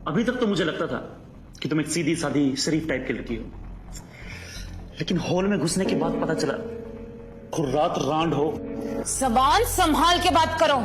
अभी तक तो मुझे लगता था कि तुम एक सीधी सादी शरीफ टाइप की लड़की हो, लेकिन हॉल में घुसने के बाद पता चला खुर्रात रांड हो। जबान संभाल के बात करो।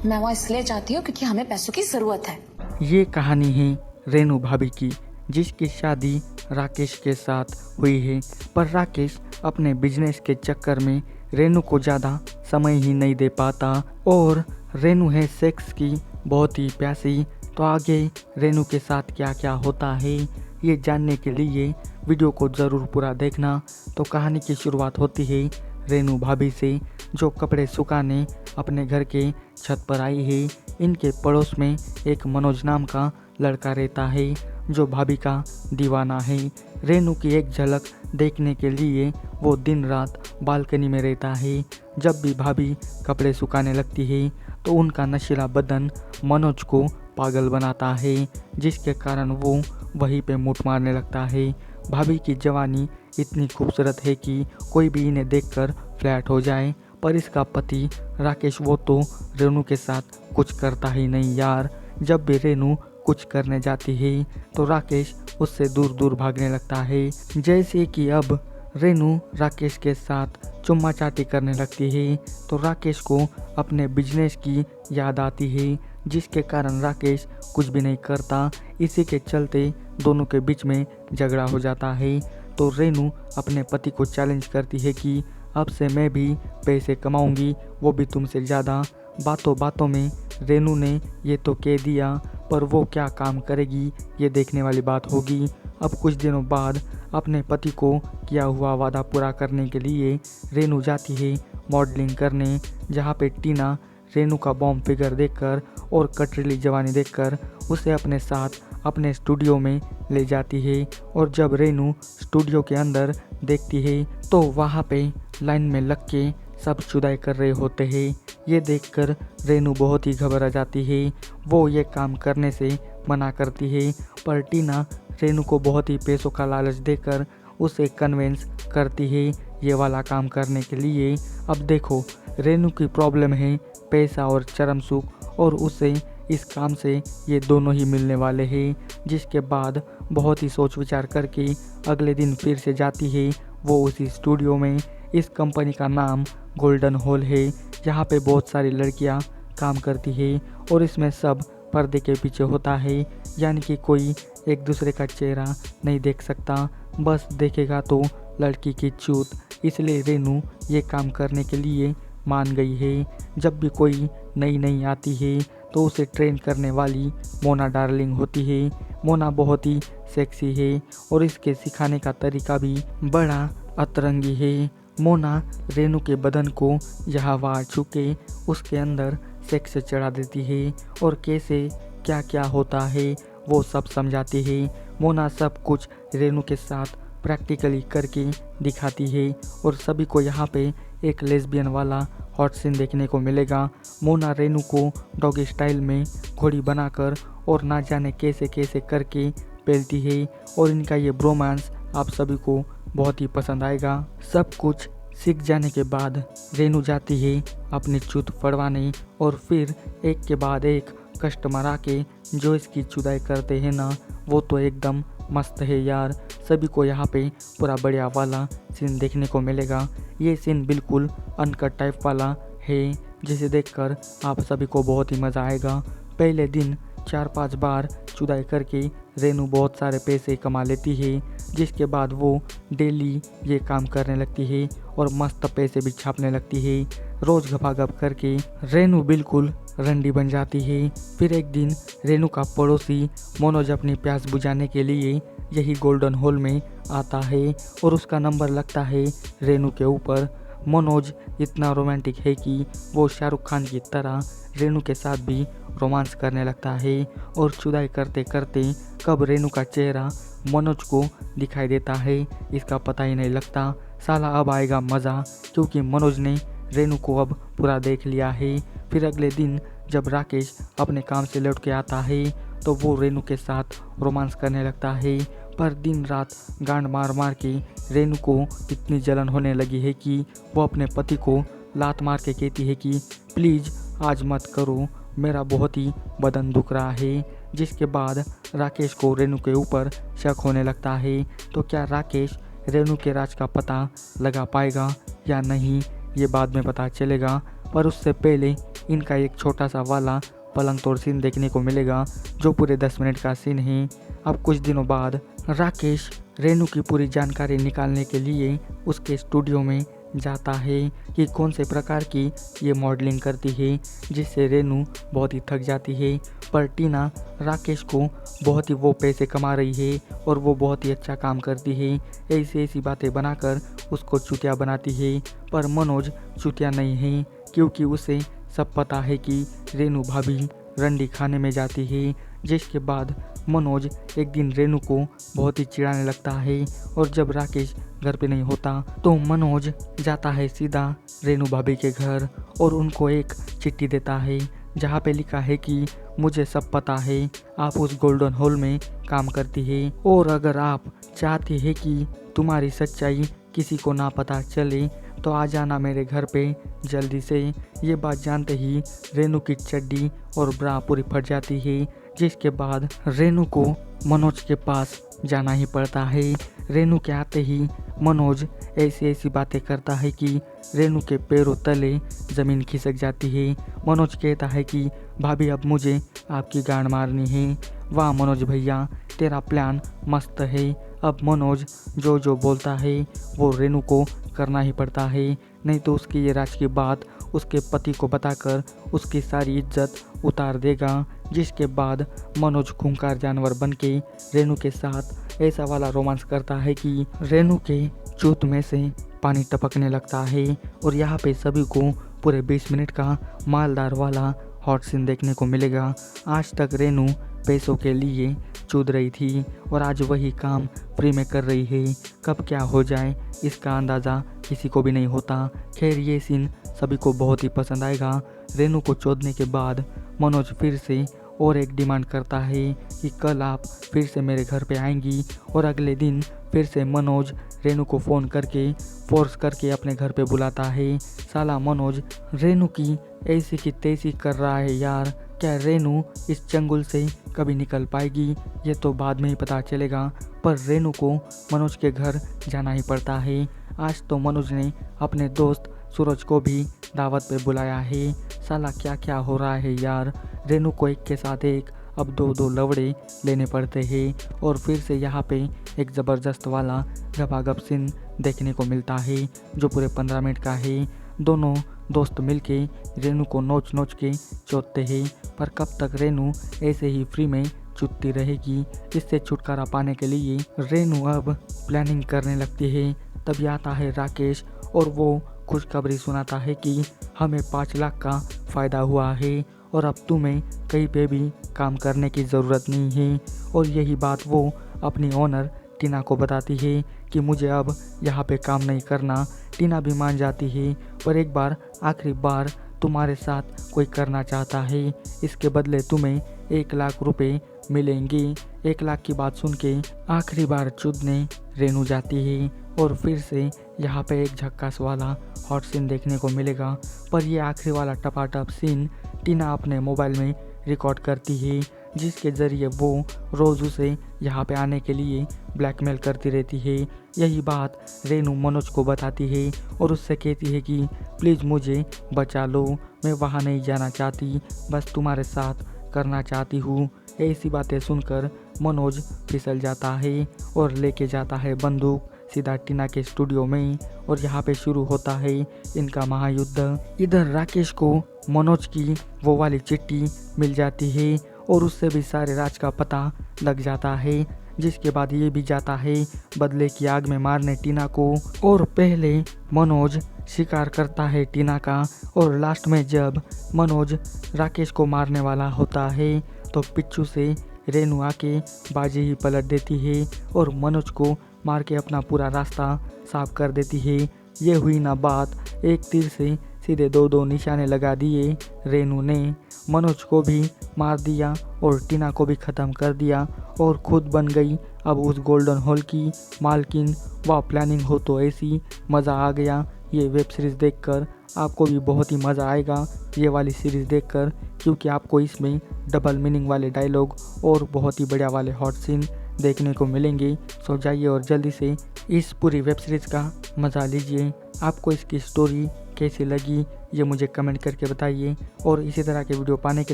मैं वहां इसलिए चाहती हूँ क्योंकि हमें पैसों की जरूरत है। ये कहानी है रेनू भाभी की, जिसकी शादी राकेश के साथ हुई है, पर राकेश अपने बिजनेस के चक्कर में रेनू को ज़्यादा समय ही नहीं दे पाता और रेनू है सेक्स की बहुत ही प्यासी। तो आगे रेनू के साथ क्या क्या होता है ये जानने के लिए वीडियो को ज़रूर पूरा देखना। तो कहानी की शुरुआत होती है रेनू भाभी से, जो कपड़े सुखाने अपने घर के छत पर आई है। इनके पड़ोस में एक मनोज नाम का लड़का रहता है जो भाभी का दीवाना है। रेनू की एक झलक देखने के लिए वो दिन रात बालकनी में रहता है। जब भी भाभी कपड़े सुखाने लगती है तो उनका नशीला बदन मनोज को पागल बनाता है, जिसके कारण वो वहीं पे मुठ मारने लगता है। भाभी की जवानी इतनी खूबसूरत है कि कोई भी इन्हें देखकर फ्लैट हो जाए, पर इसका पति राकेश वो तो रेनू के साथ कुछ करता ही नहीं यार। जब भी रेनू कुछ करने जाती है तो राकेश उससे दूर दूर भागने लगता है। जैसे कि अब रेनू राकेश के साथ चुम्मा चाटी करने लगती है तो राकेश को अपने बिजनेस की याद आती है, जिसके कारण राकेश कुछ भी नहीं करता। इसी के चलते दोनों के बीच में झगड़ा हो जाता है। तो रेनू अपने पति को चैलेंज करती है कि अब से मैं भी पैसे कमाऊंगी, वो भी तुमसे ज़्यादा। बातों बातों में रेनू ने ये तो कह दिया, पर वो क्या काम करेगी ये देखने वाली बात होगी। अब कुछ दिनों बाद अपने पति को किया हुआ वादा पूरा करने के लिए रेनू जाती है मॉडलिंग करने, जहाँ पे टीना रेनू का बॉम्ब फिगर देखकर और कटरीली जवानी देखकर उसे अपने साथ अपने स्टूडियो में ले जाती है। और जब रेनू स्टूडियो के अंदर देखती है तो वहाँ पे लाइन में लग के सब जुदाई कर रहे होते हैं। ये देखकर रेनू बहुत ही घबरा जाती है। वो ये काम करने से मना करती है, पर टीना रेनू को बहुत ही पैसों का लालच देकर उसे कन्विंस करती है ये वाला काम करने के लिए। अब देखो, रेनू की प्रॉब्लम है पैसा और चरम सुख, और उसे इस काम से ये दोनों ही मिलने वाले हैं। जिसके बाद बहुत ही सोच विचार करके अगले दिन फिर से जाती है वो उसी स्टूडियो में। इस कंपनी का नाम गोल्डन हॉल है, यहाँ पे बहुत सारी लड़कियाँ काम करती है और इसमें सब पर्दे के पीछे होता है, यानी कि कोई एक दूसरे का चेहरा नहीं देख सकता, बस देखेगा तो लड़की की चूत। इसलिए रेनू ये काम करने के लिए मान गई है। जब भी कोई नई आती है तो उसे ट्रेन करने वाली मोना डार्लिंग होती है। मोना बहुत ही सेक्सी है और इसके सिखाने का तरीका भी बड़ा अतरंगी है। मोना रेनू के बदन को यहाँ वहाँ छूके उसके अंदर सेक्स चढ़ा देती है और कैसे क्या क्या होता है वो सब समझाती है। मोना सब कुछ रेनू के साथ प्रैक्टिकली करके दिखाती है और सभी को यहाँ पे एक लेस्बियन वाला हॉट सीन देखने को मिलेगा। मोना रेनू को डॉगी स्टाइल में घोड़ी बनाकर और ना जाने कैसे कैसे करके पेलती है और इनका ये ब्रोमांस आप सभी को बहुत ही पसंद आएगा। सब कुछ सीख जाने के बाद रेनू जाती है अपनी चूत फड़वाने और फिर एक के बाद एक कस्टमर आके जो इसकी चुदाई करते हैं ना, वो तो एकदम मस्त है यार। सभी को यहाँ पे पूरा बढ़िया वाला सीन देखने को मिलेगा। ये सीन बिल्कुल अनकट टाइप वाला है, जिसे देखकर आप सभी को बहुत ही मज़ा आएगा। पहले दिन 4-5 बार चुदाई करके रेनू बहुत सारे पैसे कमा लेती है, जिसके बाद वो डेली ये काम करने लगती है और मस्त पैसे भी छापने लगती है। रोज़ घपाघप करके रेनू बिल्कुल रंडी बन जाती है। फिर एक दिन रेनू का पड़ोसी मनोज अपनी प्यास बुझाने के लिए यही गोल्डन हॉल में आता है और उसका नंबर लगता है रेनू के ऊपर। मनोज इतना रोमांटिक है कि वो शाहरुख खान की तरह रेनू के साथ भी रोमांस करने लगता है और चुदाई करते करते कब रेनू का चेहरा मनोज को दिखाई देता है इसका पता ही नहीं लगता। साला अब आएगा मज़ा, क्योंकि मनोज ने रेनू को अब पूरा देख लिया है। फिर अगले दिन जब राकेश अपने काम से लौट के आता है तो वो रेनू के साथ रोमांस करने लगता है, पर दिन रात गांड मार मार के रेनू को इतनी जलन होने लगी है कि वो अपने पति को लात मार के कहती है कि प्लीज़ आज मत करो, मेरा बहुत ही बदन दुख रहा है। जिसके बाद राकेश को रेनू के ऊपर शक होने लगता है। तो क्या राकेश रेनू के राज का पता लगा पाएगा या नहीं, ये बाद में पता चलेगा। पर उससे पहले इनका एक छोटा सा वाला पलंग तोड़ सीन देखने को मिलेगा, जो पूरे 10 मिनट का सीन है। अब कुछ दिनों बाद राकेश रेनू की पूरी जानकारी निकालने के लिए उसके स्टूडियो में जाता है कि कौन से प्रकार की ये मॉडलिंग करती है, जिससे रेनू बहुत ही थक जाती है। पर टीना राकेश को बहुत ही वो पैसे कमा रही है और वो बहुत ही अच्छा काम करती है, ऐसी ऐसी बातें बनाकर उसको चुतिया बनाती है। पर मनोज चुतिया नहीं है, क्योंकि उसे सब पता है कि रेनू भाभी रंडी खाने में जाती है। जिसके बाद मनोज एक दिन रेनू को बहुत ही चिढ़ाने लगता है और जब राकेश घर पे नहीं होता तो मनोज जाता है सीधा रेनू भाभी के घर और उनको एक चिट्ठी देता है, जहाँ पे लिखा है कि मुझे सब पता है, आप उस गोल्डन हॉल में काम करती है और अगर आप चाहती है कि तुम्हारी सच्चाई किसी को ना पता चले तो आ जाना मेरे घर पे जल्दी से। ये बात जानते ही रेनू की चड्डी और ब्रा पूरी फट जाती है। जिसके बाद रेनू को मनोज के पास जाना ही पड़ता है। रेनू के आते ही मनोज ऐसी ऐसी बातें करता है कि रेनू के पैरों तले ज़मीन खिसक जाती है। मनोज कहता है कि भाभी अब मुझे आपकी गांड मारनी है। वाह मनोज भैया, तेरा प्लान मस्त है। अब मनोज जो जो बोलता है वो रेनू को करना ही पड़ता है, नहीं तो उसकी ये राज की बात उसके पति को बताकर उसकी सारी इज्जत उतार देगा। जिसके बाद मनोज खूंखार जानवर बनके रेनू के साथ ऐसा वाला रोमांस करता है कि रेनू के चूत में से पानी टपकने लगता है। और यहाँ पे सभी को पूरे 20 मिनट का मालदार वाला हॉट सीन देखने को मिलेगा। आज तक रेनू पैसों के लिए चूद रही थी और आज वही काम फ्री में कर रही है। कब क्या हो जाए इसका अंदाज़ा किसी को भी नहीं होता। खैर ये सीन सभी को बहुत ही पसंद आएगा। रेनू को चोदने के बाद मनोज फिर से और एक डिमांड करता है कि कल आप फिर से मेरे घर पे आएंगी। और अगले दिन फिर से मनोज रेनू को फ़ोन करके फोर्स करके अपने घर पे बुलाता है। साला मनोज रेनू की ऐसी की तैसी कर रहा है यार। क्या रेनू इस चंगुल से कभी निकल पाएगी, ये तो बाद में ही पता चलेगा। पर रेनू को मनोज के घर जाना ही पड़ता है। आज तो मनोज ने अपने दोस्त सूरज को भी दावत पे बुलाया है। साला क्या क्या हो रहा है यार। रेनू को एक के साथ एक अब दो लवड़े लेने पड़ते हैं। और फिर से यहाँ पे एक ज़बरदस्त वाला गपागप सीन देखने को मिलता है, जो पूरे 15 मिनट का है। दोनों दोस्त मिलके रेनू को नोच नोच के चोदते हैं। पर कब तक रेनू ऐसे ही फ्री में चुदती रहेगी। इससे छुटकारा पाने के लिए रेनू अब प्लानिंग करने लगती है। तभी आता है राकेश और वो खुशखबरी सुनाता है कि हमें 5 लाख का फ़ायदा हुआ है और अब तुम्हें कहीं पे भी काम करने की ज़रूरत नहीं है। और यही बात वो अपनी ओनर टीना को बताती है कि मुझे अब यहाँ पे काम नहीं करना। टीना भी मान जाती है, पर एक बार आखिरी बार तुम्हारे साथ कोई करना चाहता है, इसके बदले तुम्हें 1 लाख रुपए मिलेंगे। 1 लाख की बात सुन के आखिरी बार चुदने रेनू जाती है। और फिर से यहाँ पे एक झक्कास वाला हॉट सीन देखने को मिलेगा। पर ये आखिरी वाला टपाटप सीन टीना अपने मोबाइल में रिकॉर्ड करती है, जिसके ज़रिए वो रोज़ उसे यहाँ पे आने के लिए ब्लैकमेल करती रहती है। यही बात रेनू मनोज को बताती है और उससे कहती है कि प्लीज़ मुझे बचा लो, मैं वहाँ नहीं जाना चाहती, बस तुम्हारे साथ करना चाहती हूँ। ऐसी बातें सुनकर मनोज फिसल जाता है और लेके जाता है बंदूक सीधा टीना के स्टूडियो में। और यहाँ पे शुरू होता है इनका महायुद्ध। इधर राकेश को मनोज की वो वाली चिट्ठी मिल जाती है और उससे भी सारे राज का पता लग जाता है। जिसके बाद ये भी जाता है बदले की आग में मारने टीना को। और पहले मनोज शिकार करता है टीना का और लास्ट में जब मनोज राकेश को मारने वाला होता है तो पिच्चू से रेनू आके बाजी ही पलट देती है और मनोज को मार के अपना पूरा रास्ता साफ कर देती है। ये हुई ना बात, एक तीर से सीधे 2 निशाने लगा दिए रेनू ने। मनोज को भी मार दिया और टीना को भी ख़त्म कर दिया और खुद बन गई अब उस गोल्डन हॉल की मालकिन। वाह प्लानिंग हो तो ऐसी, मज़ा आ गया ये वेब सीरीज़ देखकर। आपको भी बहुत ही मज़ा आएगा ये वाली सीरीज़ देखकर, क्योंकि आपको इसमें डबल मीनिंग वाले डायलॉग और बहुत ही बढ़िया वाले हॉट सीन देखने को मिलेंगे। सो जाइए और जल्दी से इस पूरी वेब सीरीज़ का मज़ा लीजिए। आपको इसकी स्टोरी कैसी लगी ये मुझे कमेंट करके बताइए, और इसी तरह के वीडियो पाने के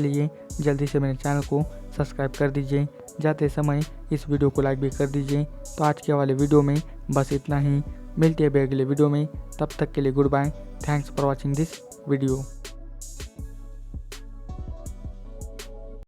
लिए जल्दी से मेरे चैनल को सब्सक्राइब कर दीजिए। जाते समय इस वीडियो को लाइक भी कर दीजिए। तो आज के वाले वीडियो में बस इतना ही, मिलते हैं अगले वीडियो में, तब तक के लिए goodbye. Thanks for watching this video.